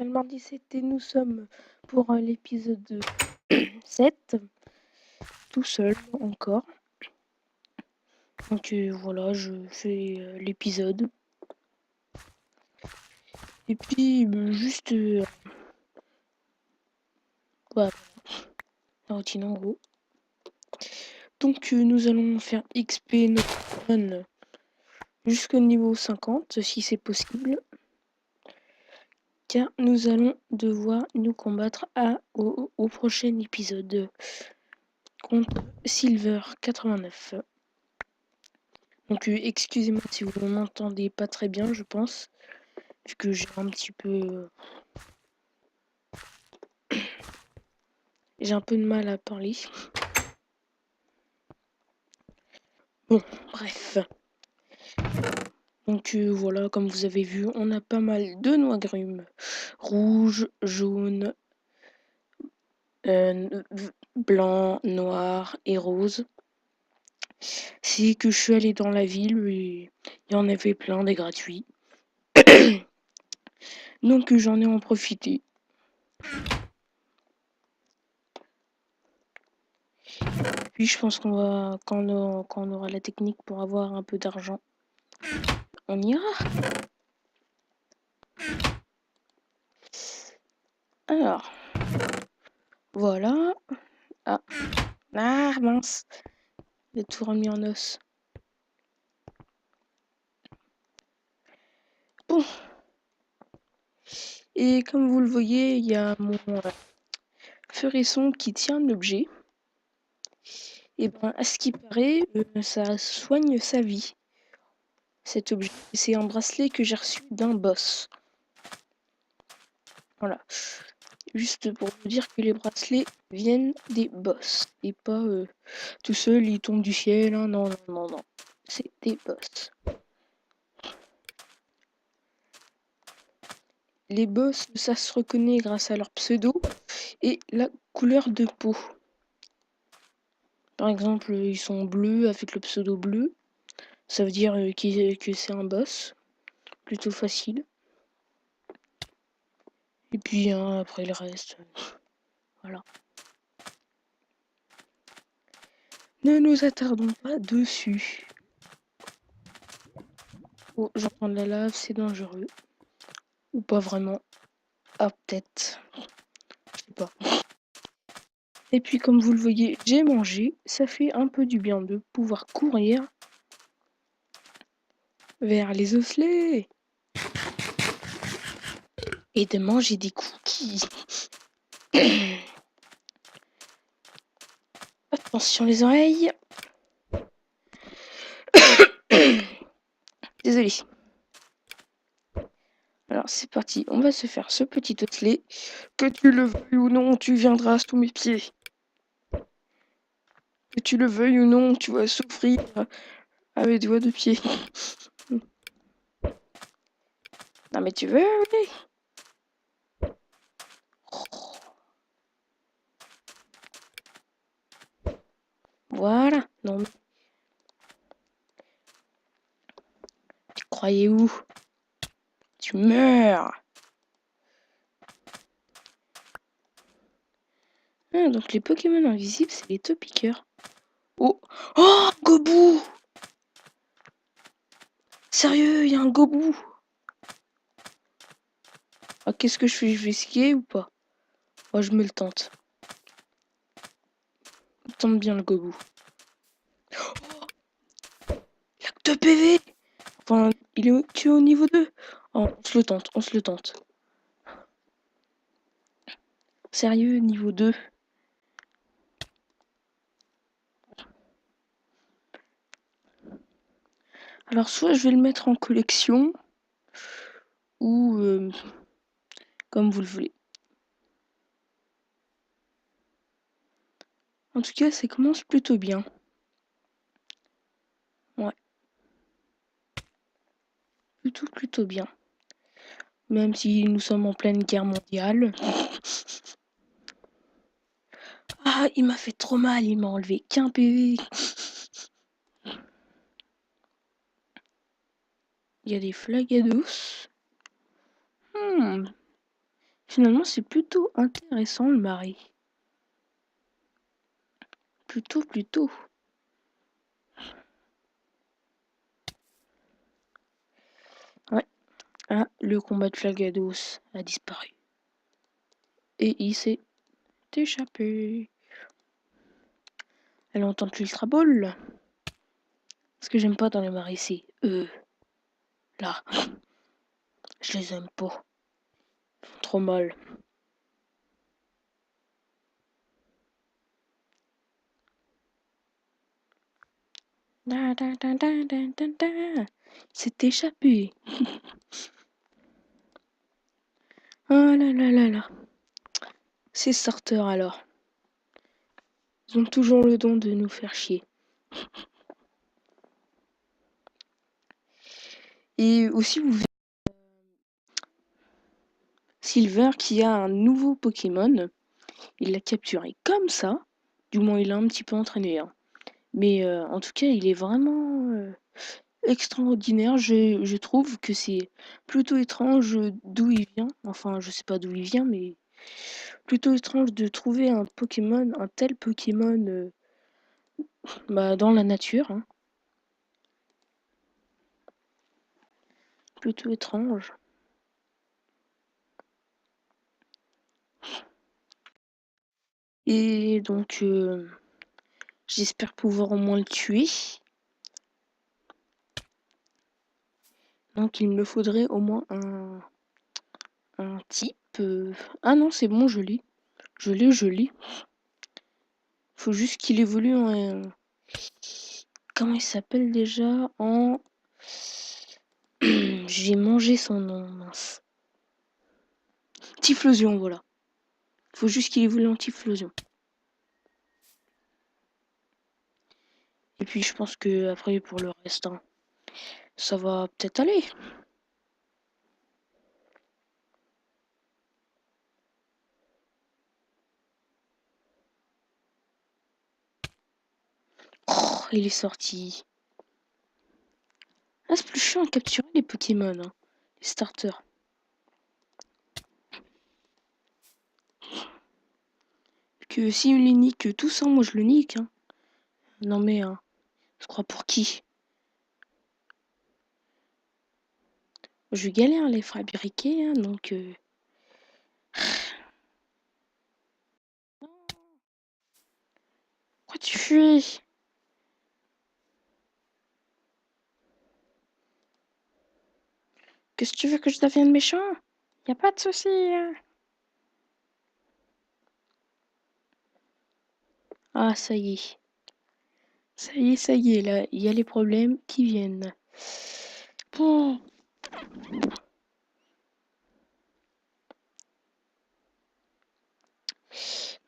Social Mardi 7 et nous sommes pour l'épisode 7, tout seul encore. Donc voilà, je fais l'épisode. Et puis juste voilà, la routine en gros. Donc nous allons faire XP notre run jusqu'au niveau 50 si c'est possible. Car nous allons devoir nous combattre au prochain épisode contre Silver 89. Donc excusez-moi si vous ne m'entendez pas très bien, je pense, vu que j'ai un petit peu... j'ai un peu de mal à parler. Bon, bref. Donc voilà, comme vous avez vu, on a pas mal de noix agrumes. Rouge, jaune, blanc, noir et rose. C'est que je suis allée dans la ville et il y en avait plein des gratuits. Donc j'en ai en profité. Puis je pense qu'on va, quand on aura la technique pour avoir un peu d'argent, on ira. Alors, voilà. Ah, mince. J'ai tout remis en os. Bon. Et comme vous le voyez, il y a mon furesson qui tient l'objet. Et ben, à ce qui paraît, ça soigne sa vie. Cet objet, c'est un bracelet que j'ai reçu d'un boss. Voilà. Juste pour vous dire que les bracelets viennent des boss. Et pas tout seul, ils tombent du ciel. Hein. Non, non, non, non. C'est des boss. Les boss, ça se reconnaît grâce à leur pseudo et la couleur de peau. Par exemple, ils sont bleus avec le pseudo bleu. Ça veut dire que c'est un boss. Plutôt facile. Et puis hein, après le reste, voilà. Ne nous attardons pas dessus. Oh, j'entends de la lave, c'est dangereux. Ou pas vraiment. Ah, peut-être. Je sais pas. Et puis comme vous le voyez, j'ai mangé. Ça fait un peu du bien de pouvoir courir vers les osselets. Et de manger des cookies. Attention les oreilles. Désolé. Alors c'est parti, on va se faire ce petit osselet. Que tu le veuilles ou non, tu viendras sous mes pieds. Que tu le veuilles ou non, tu vas souffrir à mes doigts de pied. Non mais tu veux, oui. Voilà. Non mais... Tu croyais où? Tu meurs. Ah, donc les Pokémon invisibles, c'est les Topiqueurs. Oh. Oh, Gobou. Sérieux, il y a un Gobou. Ah, qu'est-ce que je fais? Je vais skier ou pas? Moi, je me le tente. Il tente bien le Gobou. Oh, il a que 2 PV. Enfin, tu es au niveau 2. Oh, on se le tente, on se le tente. Sérieux, niveau 2. Alors, soit je vais le mettre en collection, ou comme vous le voulez. En tout cas, ça commence plutôt bien. Ouais. Plutôt bien. Même si nous sommes en pleine guerre mondiale. Ah, il m'a fait trop mal, il m'a enlevé qu'un PV. Il y a des flaques à douce. Finalement, c'est plutôt intéressant le mari. Plutôt. Ouais. Ah, le combat de Flagados a disparu. Et il s'est échappé. Elle entend l'Ultra Ball. Ce que j'aime pas dans les maris, c'est là. Je les aime pas. Ils font trop mal. C'est échappé. Oh là là là là. Ces starters alors. Ils ont toujours le don de nous faire chier. Et aussi, vous verrez Silver qui a un nouveau Pokémon. Il l'a capturé comme ça. Du moins, il a un petit peu entraîné. Hein. Mais en tout cas, il est vraiment extraordinaire. Je trouve que c'est plutôt étrange d'où il vient. Enfin, je sais pas d'où il vient, mais plutôt étrange de trouver un tel Pokémon dans la nature. Hein. Plutôt étrange. Et donc, j'espère pouvoir au moins le tuer. Donc, il me faudrait au moins un type. Ah non, c'est bon, je l'ai. Je l'ai. Faut juste qu'il évolue en... Comment il s'appelle déjà? En... J'ai mangé son nom, mince. Typhlosion, voilà. Faut juste qu'il évolue en Typhlosion. Et puis je pense que après pour le reste, hein, ça va peut-être aller. Oh, il est sorti. Ah, c'est plus chiant à capturer les Pokémon, hein, les starters. Que si on les nique tout ça, moi je le nique. Hein. Non mais, je crois pour qui? Je galère à les fabriquer, hein, donc... Pourquoi tu fuis? Qu'est-ce que tu veux que je devienne méchant? Y a pas de souci. Hein. Ah, ça y est. Ça y est, là, il y a les problèmes qui viennent. Bon.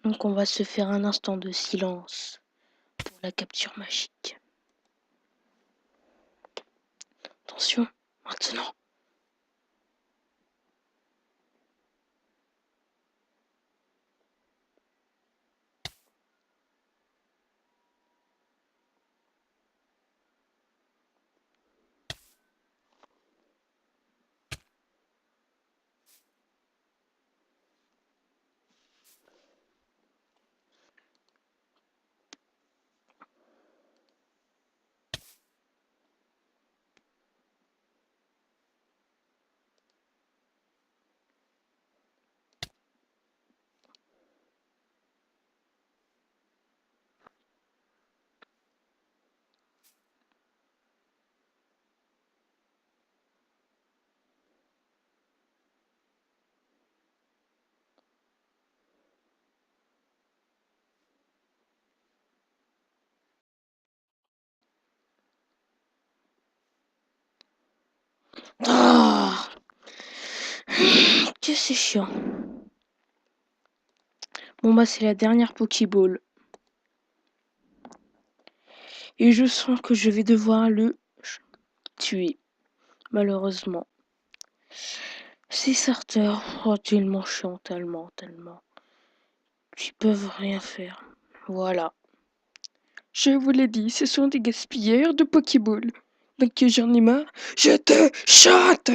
Donc on va se faire un instant de silence pour la capture magique. Attention, maintenant. Ah, que c'est chiant. Bon bah c'est la dernière Pokéball. Et je sens que je vais devoir le tuer. Malheureusement. Ces starters, oh, tellement chiant, tellement. Ils peuvent rien faire. Voilà. Je vous l'ai dit, ce sont des gaspilleurs de Pokéball. Donc j'en ai marre. Je te chante!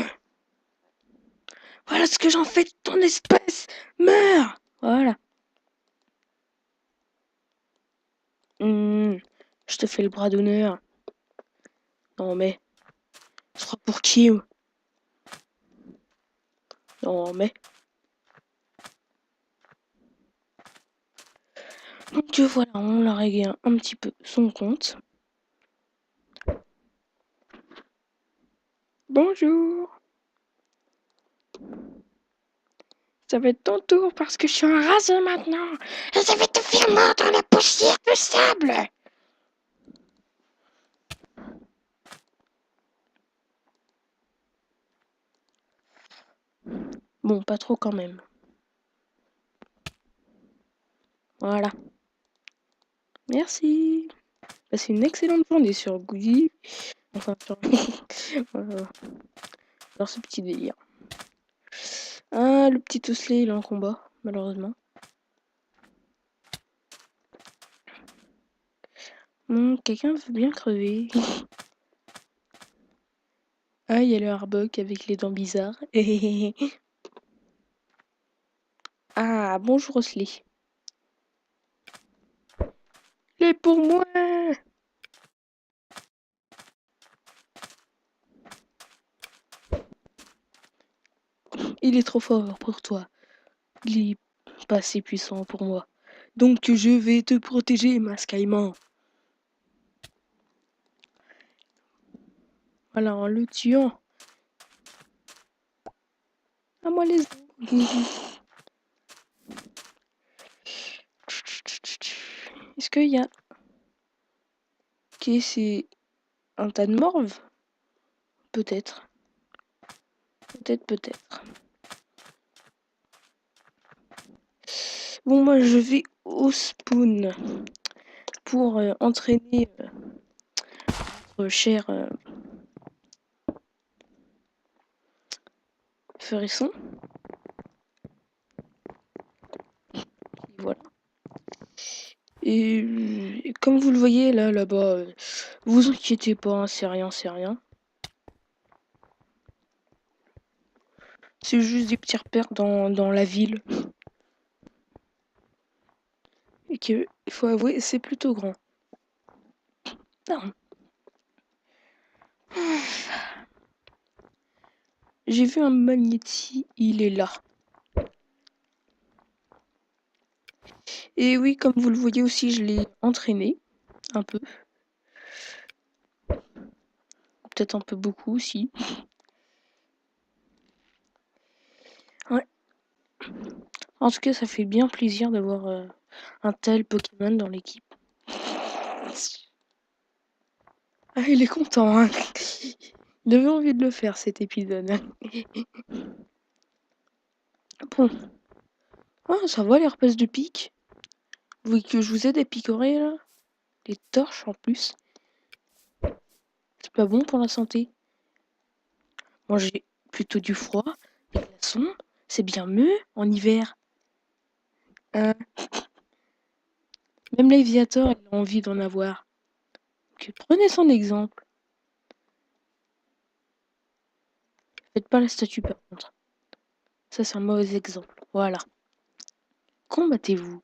Voilà ce que j'en fais de ton espèce. Meurs. Voilà. Je te fais le bras d'honneur. Non mais, ce sera pour qui? Non mais. Donc voilà, on l'a réglé un petit peu son compte. Bonjour. Ça va être ton tour parce que je suis un raseux maintenant. Et je vais te faire mordre dans la poussière de sable. Bon, pas trop quand même. Voilà. Merci. Passez une excellente journée sur Goody. Enfin, sur... Dans ce petit délire. Ah, le petit Osley, il est en combat, malheureusement. Quelqu'un veut bien crever. Ah, il y a le Harbuck avec les dents bizarres. Ah, bonjour Osley. Il est pour moi. Il est trop fort pour toi. Il est pas assez puissant pour moi. Donc je vais te protéger, ma Skyman. Voilà, en le tuant. À moi les... Est-ce qu'il y a... Ok, c'est un tas de morve? Peut-être. Peut-être. Bon, moi je vais au spawn pour entraîner notre cher Ferisson. Voilà. Et comme vous le voyez là-bas, vous inquiétez pas, hein, c'est rien. C'est juste des petits repères dans la ville. Et que, il faut avouer, c'est plutôt grand. Non. J'ai vu un magnéti, il est là. Et oui, comme vous le voyez aussi, je l'ai entraîné un peu. Peut-être un peu beaucoup aussi. Ouais. En tout cas, ça fait bien plaisir d'avoir un tel Pokémon dans l'équipe. Ah, il est content, hein. Il avait envie de le faire cet épisode. Bon. Ah, ça va l'herpès de pique. Vous voulez que je vous aide à picorer là? Les torches en plus. C'est pas bon pour la santé. Manger plutôt du froid, des glaçons, c'est bien mieux en hiver. Hein? Même l'Aviator, il a envie d'en avoir. Donc, prenez son exemple. Faites pas la statue par contre. Ça, c'est un mauvais exemple. Voilà. Combattez-vous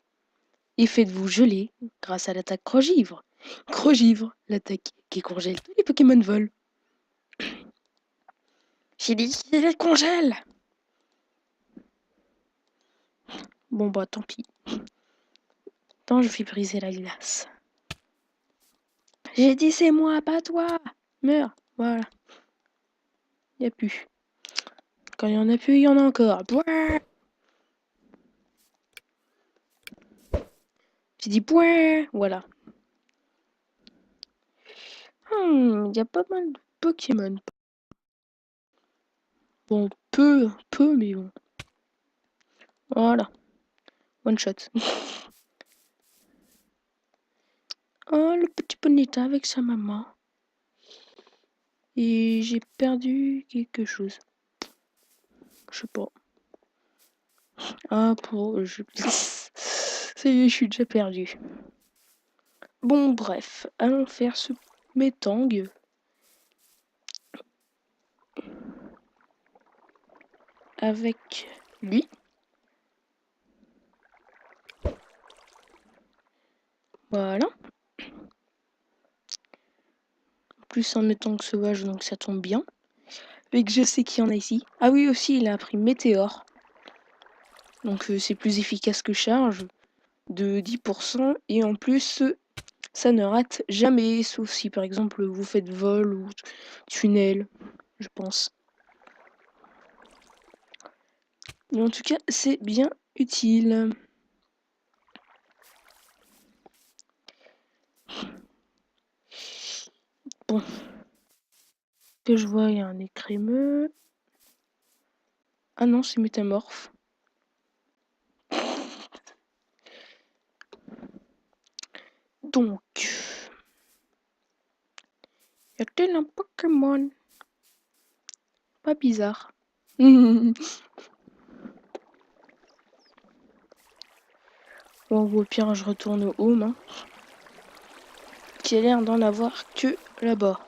et faites-vous geler grâce à l'attaque Crogivre. Crogivre, l'attaque qui congèle tous les Pokémon vol. J'ai dit qu'il les congèle. Bon bah tant pis. Attends, je vais briser la glace. J'ai dit c'est moi, pas toi. Meurs. Voilà. Y a plus. Quand il y en a plus, il y en a encore. Pouah. J'ai dit pouah. Voilà. Y a pas mal de Pokémon. Bon, peu, mais bon. Voilà. One shot. Oh, le petit Ponyta avec sa maman. Et j'ai perdu quelque chose. Je sais pas. Ah, ça y est, je suis déjà perdu. Bon, bref. Allons faire ce métang. avec lui. Voilà. En plus en étant sauvage, donc ça tombe bien. Et que je sais qu'il y en a ici. Ah oui, aussi, il a appris Météore. Donc c'est plus efficace que charge de 10%. Et en plus, ça ne rate jamais. Sauf si par exemple vous faites vol ou tunnel, je pense. Mais en tout cas, c'est bien utile. Bon. Que je vois, il y a un écrémeux. Ah non, c'est métamorphe. Donc, y a-t-il un Pokémon? Pas bizarre. Bon, au pire, je retourne au home. Hein. Qui a l'air d'en avoir que là-bas.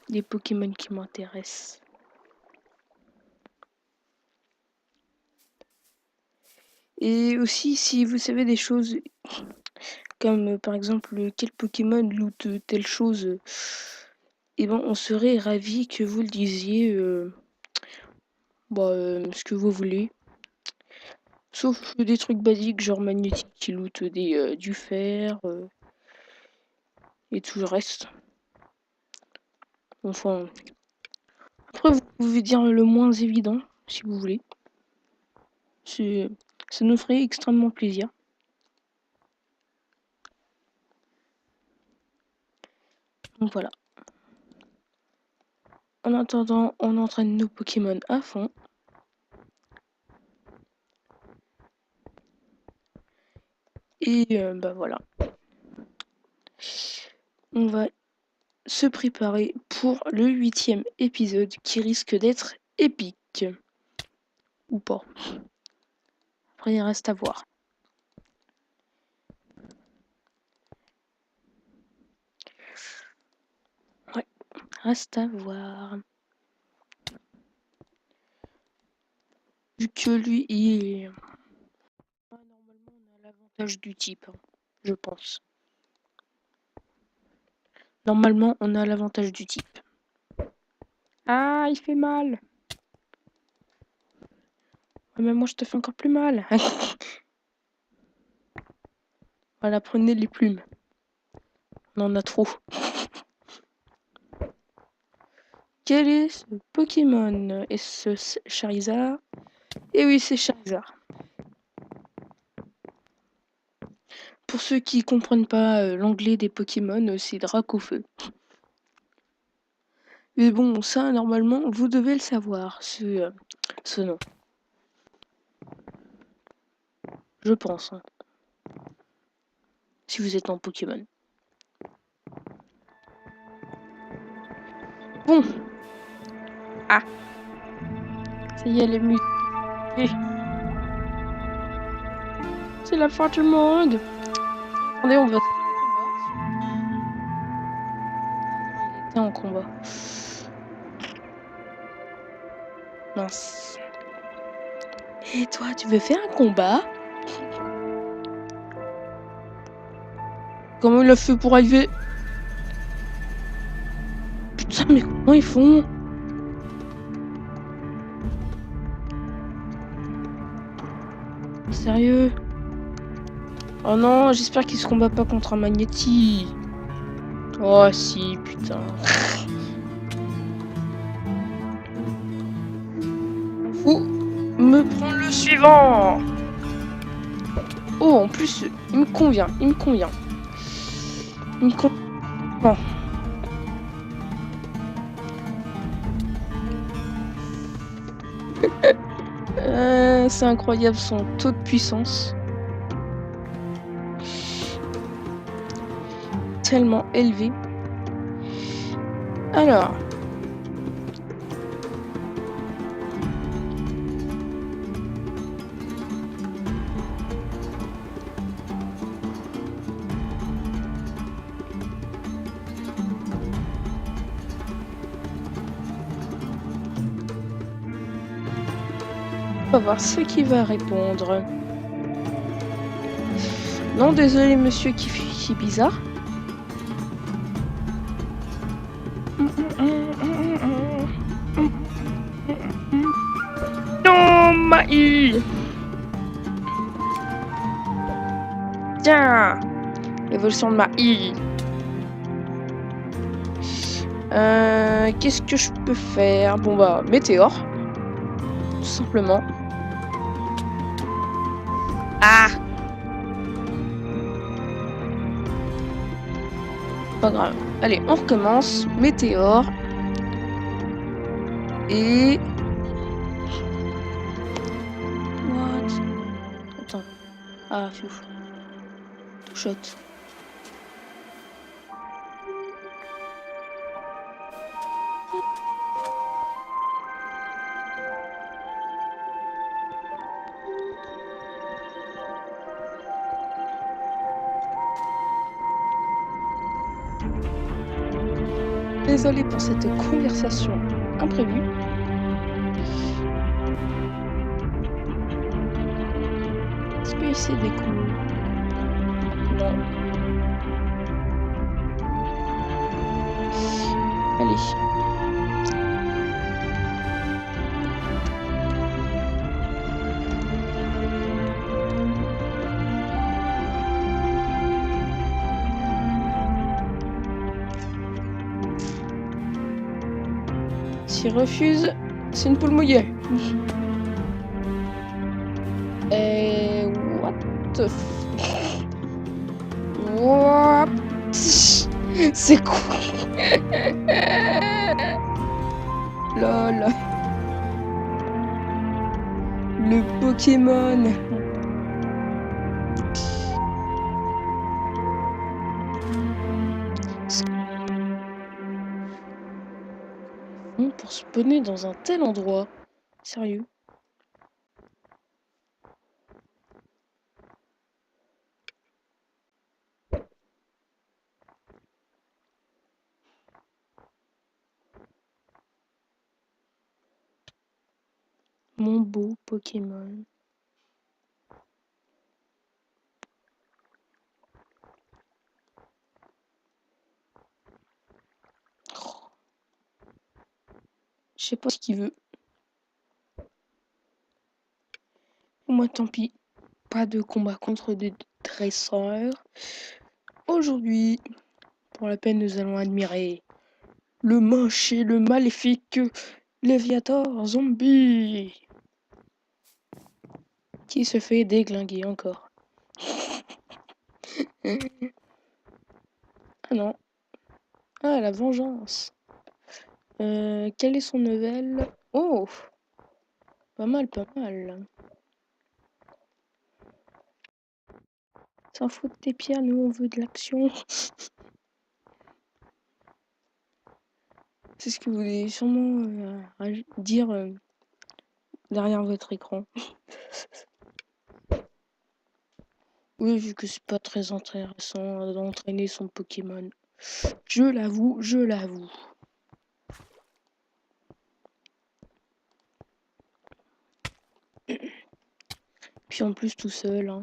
Des Pokémon qui m'intéressent. Et aussi, si vous savez des choses comme par exemple quel Pokémon loot telle chose, et ben on serait ravi que vous le disiez ce que vous voulez. Sauf des trucs basiques genre magnétique qui loot du fer et tout le reste. Enfin. Après vous pouvez dire le moins évident si vous voulez. Ça nous ferait extrêmement plaisir. Donc voilà. En attendant, on entraîne nos Pokémon à fond. Et bah voilà. On va se préparer pour le 8e épisode qui risque d'être épique. Ou pas. Après, il reste à voir. Ouais, reste à voir. Vu que lui, il est... Normalement, on a l'avantage du type, hein, je pense. Normalement, on a l'avantage du type. Ah, il fait mal. Ouais, mais moi, je te fais encore plus mal. Voilà, prenez les plumes. On en a trop. Quel est ce Pokémon? Est-ce Charizard? Eh oui, c'est Charizard. Pour ceux qui comprennent pas l'anglais des Pokémon, c'est Dracofeu. Mais bon, ça, normalement, vous devez le savoir, ce nom. Je pense. Hein. Si vous êtes en Pokémon. Bon. Ah. Ça y est, les musiques. C'est la fin du monde. Attendez, on va... Il était en combat. Mince. Et toi, tu veux faire un combat? Comment il a fait pour arriver? Putain, mais comment ils font? Sérieux? Oh non, j'espère qu'il se combat pas contre un Magnéti. Oh si, putain. Faut me prendre le suivant. Oh, en plus, il me convient, il me convient. Il me convient. Bon. C'est incroyable son taux de puissance. Tellement élevé. Alors. On va voir ce qu'il va répondre. Non, désolé, monsieur qui bizarre. Non, Maï. Tiens, l'évolution de Maï. Qu'est-ce que je peux faire? Bon bah, météore. Tout simplement. Ah! Pas grave. Allez, on recommence. Météore. Et... What? Attends. Ah, pfiou. Tout shot. Désolé pour cette conversation imprévue. Est-ce que c'est des coups? Non. Allez. S'il refuse, c'est une poule mouillée. What the What? C'est quoi? Lol. Le Pokémon. Pour spawner dans un tel endroit. Sérieux? Mon beau Pokémon. Je sais pas ce qu'il veut. Moi, tant pis. Pas de combat contre des dresseurs. Aujourd'hui, pour la peine, nous allons admirer le moche et le maléfique Léviator Zombie. Qui se fait déglinguer encore. Ah non. Ah, la vengeance. Quel est son level? Oh! Pas mal, pas mal. S'en fout de tes pierres, nous on veut de l'action. C'est ce que vous voulez sûrement dire derrière votre écran. Oui, vu que c'est pas très intéressant d'entraîner son Pokémon. Je l'avoue, je l'avoue. Puis en plus tout seul, hein.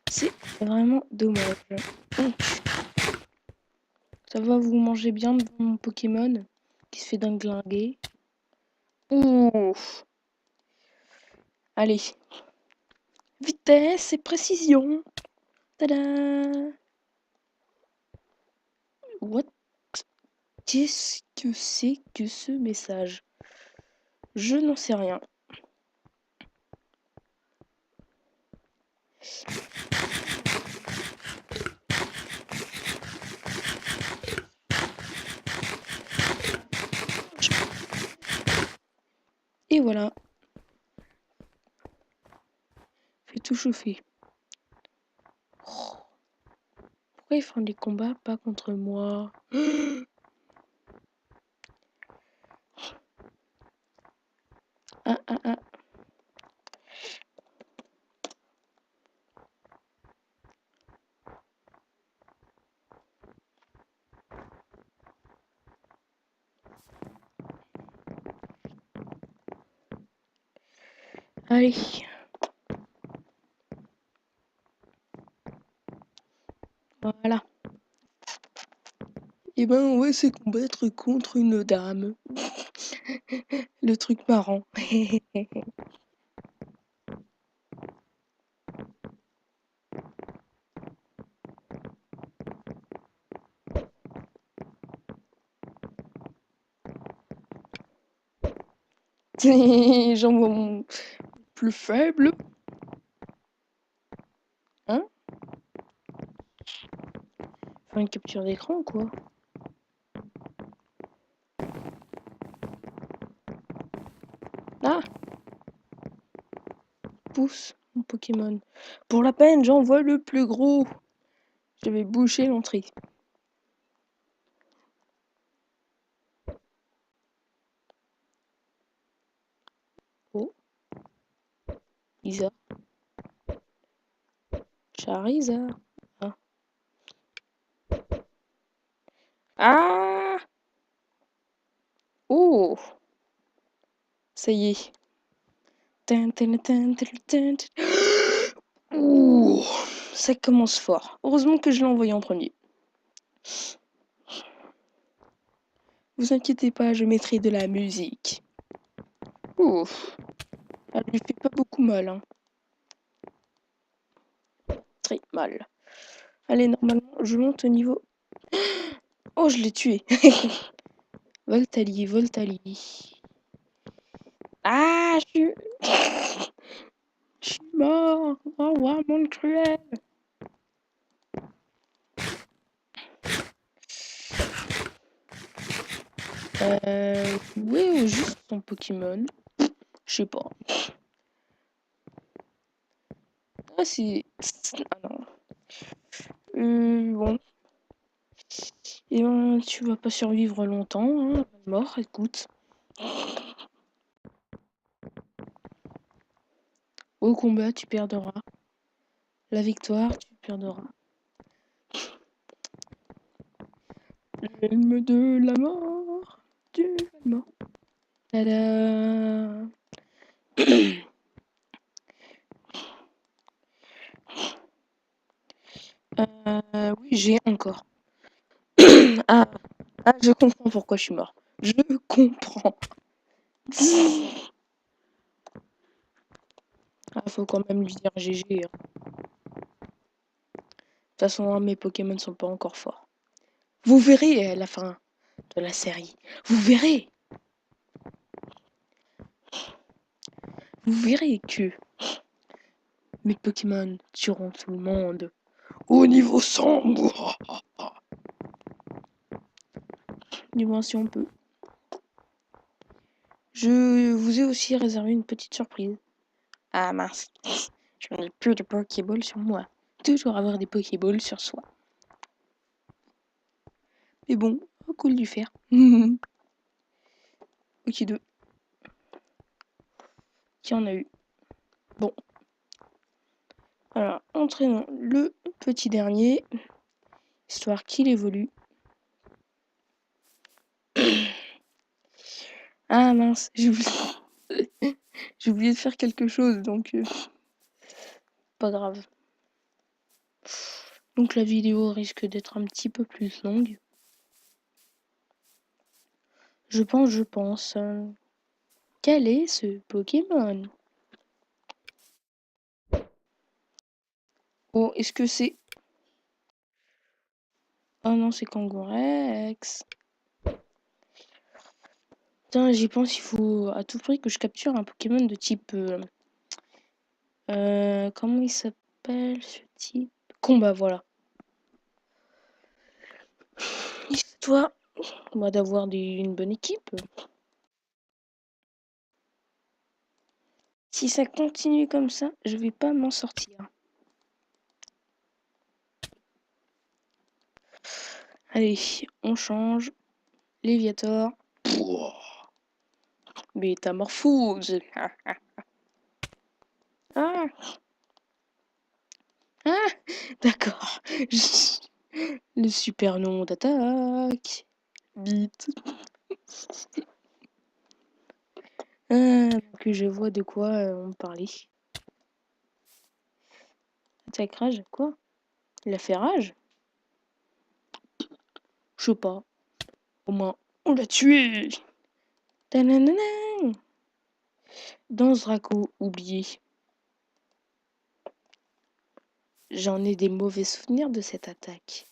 C'est vraiment dommage. Ça va, vous mangez bien devant mon Pokémon qui se fait dinglinguer. Ouf. Allez. Vitesse et précision. Tada. What? Qu'est-ce que c'est que ce message? Je n'en sais rien. Et voilà. Fait tout chauffer. Oh. Pourquoi ils font des combats pas contre moi? Ah ah ah. Allez. Voilà. Et ben on va se combattre contre une dame. Le truc marrant. J'envoie mon plus faible. Hein? Faire une capture d'écran ou quoi? Ah! Pousse mon Pokémon. Pour la peine, j'envoie le plus gros. Je vais boucher l'entrée. Oh, Isa. Charizard. Ah. Ah! Oh! Ça y est. Ouh! Ça commence fort. Heureusement que je l'ai envoyé en premier. Vous inquiétez pas, je mettrai de la musique. Ouf! Elle lui fait pas beaucoup mal, hein. Très mal. Allez, normalement, je monte au niveau. Oh, je l'ai tué. Voltali, Voltali. Ah, je suis mort. Au revoir, monde cruel. Ouais, ou juste son Pokémon. Je sais pas. Ah, c'est. Ah non. Bon. Et ben, tu vas pas survivre longtemps, hein. Mort, écoute. Au combat, tu perdras. La victoire, tu perdras. L'elme de la mort. Du mort. Tada. Oui, j'ai encore. Ah, ah, je comprends pourquoi je suis mort. Je comprends. Ah, faut quand même lui dire GG. Hein. De toute façon, mes Pokémon sont pas encore forts. Vous verrez à la fin de la série. Vous verrez. Vous verrez que mes Pokémon tueront tout le monde. Au niveau 100. Dis-moi si on peut. Je vous ai aussi réservé une petite surprise. Ah mince. Je n'ai plus de Pokéball sur moi. Toujours avoir des Pokéballs sur soi. Mais bon, cool du faire. Ok, deux. Qui en a eu? Bon. Alors, entraînons le petit dernier. Histoire qu'il évolue. Ah mince, j'ai oublié... j'ai oublié de faire quelque chose, donc... pas grave. Donc la vidéo risque d'être un petit peu plus longue. Je pense. Quel est ce Pokémon? Oh, est-ce que c'est... Oh non, c'est Kangourex. Putain, j'y pense, il faut à tout prix que je capture un Pokémon de type... comment il s'appelle ce type? Combat, voilà. Histoire d'avoir une bonne équipe. Si ça continue comme ça, je vais pas m'en sortir. Allez, on change. Léviator. Métamorphose. Ah, ah, d'accord. Le super nom d'attaque. Bite. Que je vois de quoi on parlait. Attaque rage, quoi? Il a fait rage? Je sais pas. Au moins, on l'a tué! Tananana. Danse Draco, oublié. J'en ai des mauvais souvenirs de cette attaque.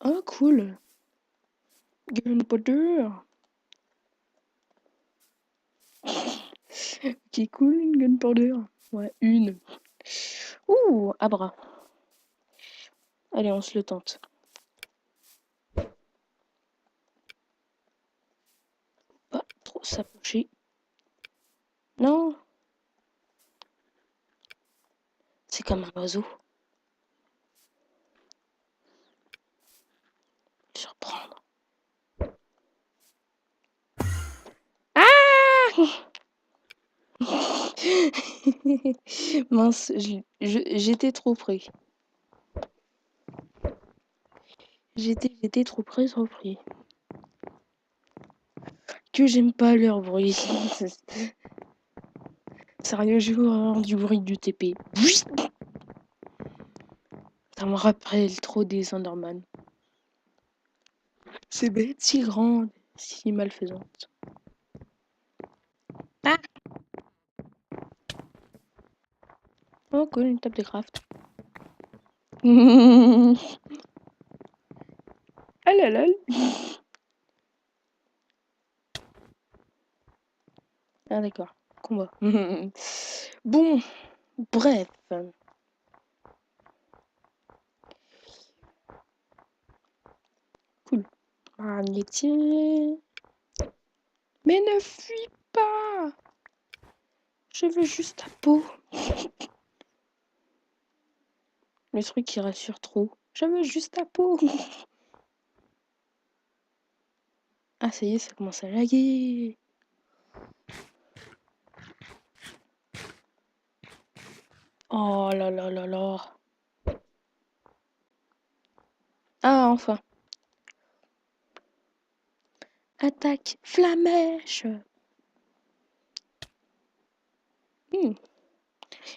Oh, cool! Gunpowder! Qui est cool, une gunpowder. Ouais, une. Ouh, Abra. Allez, on se le tente. Pas trop s'approcher. Non! C'est comme un oiseau. Surprendre. Ah! Mince, j'étais trop près. J'étais trop près, trop près. Que j'aime pas leur bruit. Sérieux, je veux avoir du bruit du TP. Ça me rappelle trop des Enderman. C'est bête, si grande, si malfaisante. Ah! Oh cool, une table de craft. Ah là là. Ah d'accord, combat. Bon, bref. Cool. Magnétier. Mais ne fuis pas! Je veux juste ta peau. Le truc qui rassure trop. Je veux juste ta peau. Ah ça y est, ça commence à laguer. Oh là là là là. Ah enfin. Attaque flamèche. Il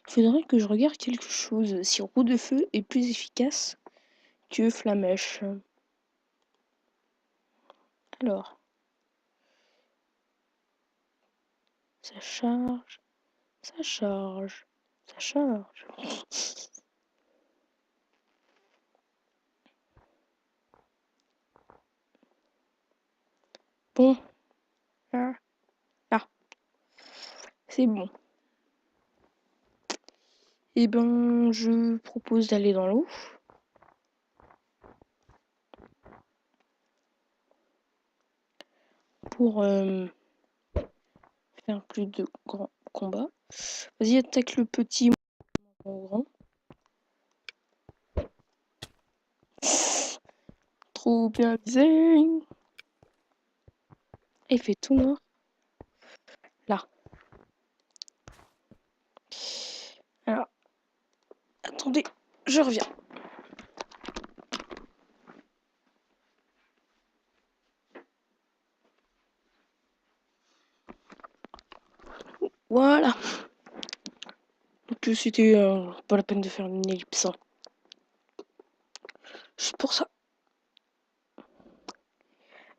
faudrait que je regarde quelque chose. Si roue de feu est plus efficace que flamèche. Alors. Ça charge. Ça charge. Ça charge. Bon. Ah. Ah. C'est bon. Eh ben, je propose d'aller dans l'eau. Pour faire plus de grands combats. Vas-y, attaque le petit grand. Trop bien visé. Il fait tout noir. Là. Alors, attendez, je reviens. Voilà. Donc c'était pas la peine de faire une ellipse. Juste pour ça.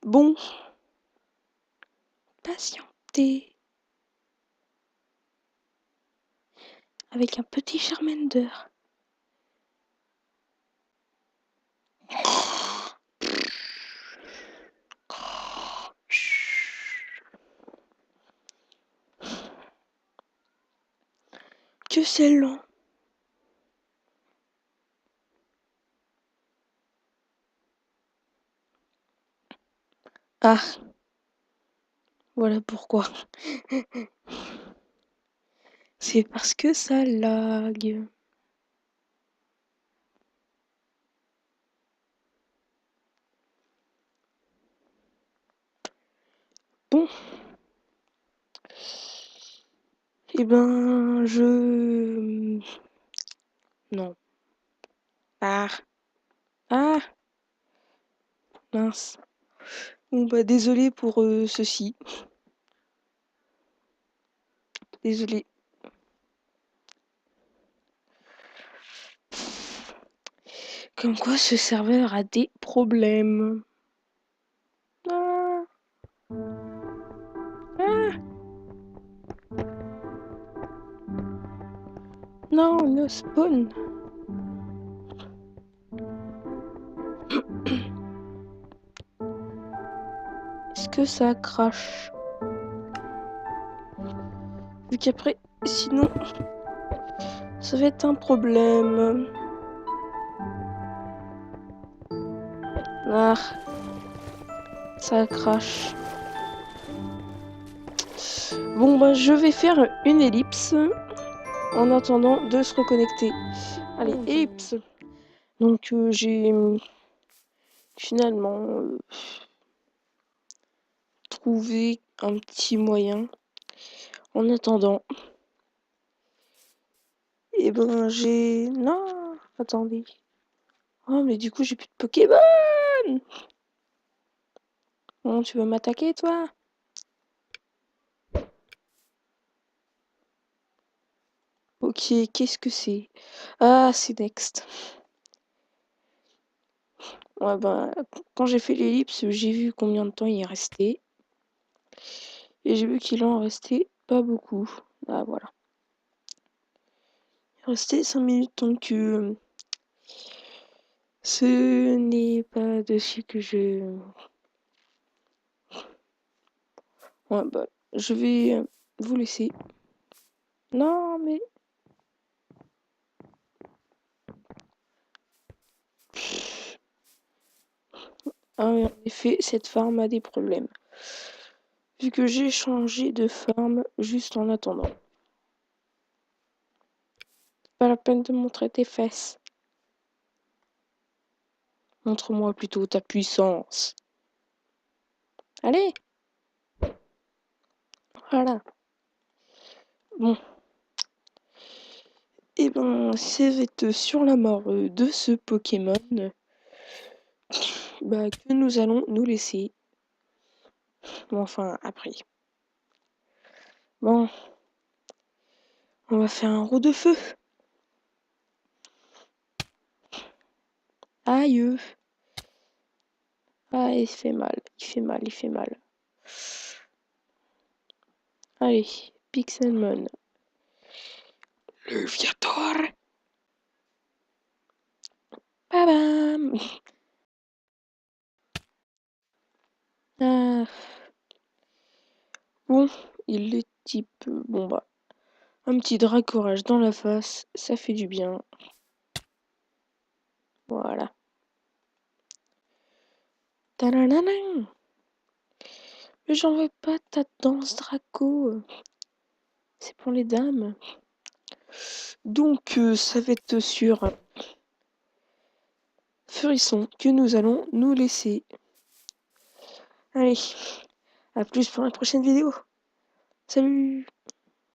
Bon. Patienter. Avec un petit Charmander. Que c'est lent. Ah. Voilà pourquoi. C'est parce que ça lag. Bon. Eh ben, non. Ah. Ah. Mince. Bon bah désolé pour ceci. Désolé. Comme quoi ce serveur a des problèmes. Ah. Ah. Non, no spawn. Est-ce que ça crache? Vu qu'après, sinon, ça va être un problème. Ah, ça crache. Bon, bah, je vais faire une ellipse en attendant de se reconnecter. Allez, ellipse. Donc, j'ai finalement trouvé un petit moyen. En attendant, et ben j'ai... Non, attendez. Oh, mais du coup, j'ai plus de Pokémon. Bon, tu veux m'attaquer, toi? Ok, qu'est-ce que c'est? Ah, c'est Next. Ouais, ben, quand j'ai fait l'ellipse, j'ai vu combien de temps il restait. Et j'ai vu qu'il en restait pas beaucoup. Ah, voilà. Il restait 5 minutes, donc ce n'est pas dessus que je... Ouais, bah, je vais vous laisser. Non, mais... Ah oui, en effet, cette farm a des problèmes. Vu que j'ai changé de farm juste en attendant. Pas la peine de montrer tes fesses. Montre-moi plutôt ta puissance. Allez! Voilà. Bon. Et ben, c'est sur la mort de ce Pokémon bah, que nous allons nous laisser. Bon, enfin, après. Bon. On va faire un roue de feu. Aïe. Ah, il fait mal. Il fait mal, il fait mal. Allez, Pixelmon. Le Viator. Bam. Ah. Bon, il est type... Bon bah, un petit dracorage dans la face, ça fait du bien. Voilà. Tadadadam. Mais j'en veux pas ta danse Draco. C'est pour les dames. Donc, ça va être sur Furisson que nous allons nous laisser. Allez, à plus pour la prochaine vidéo. Salut!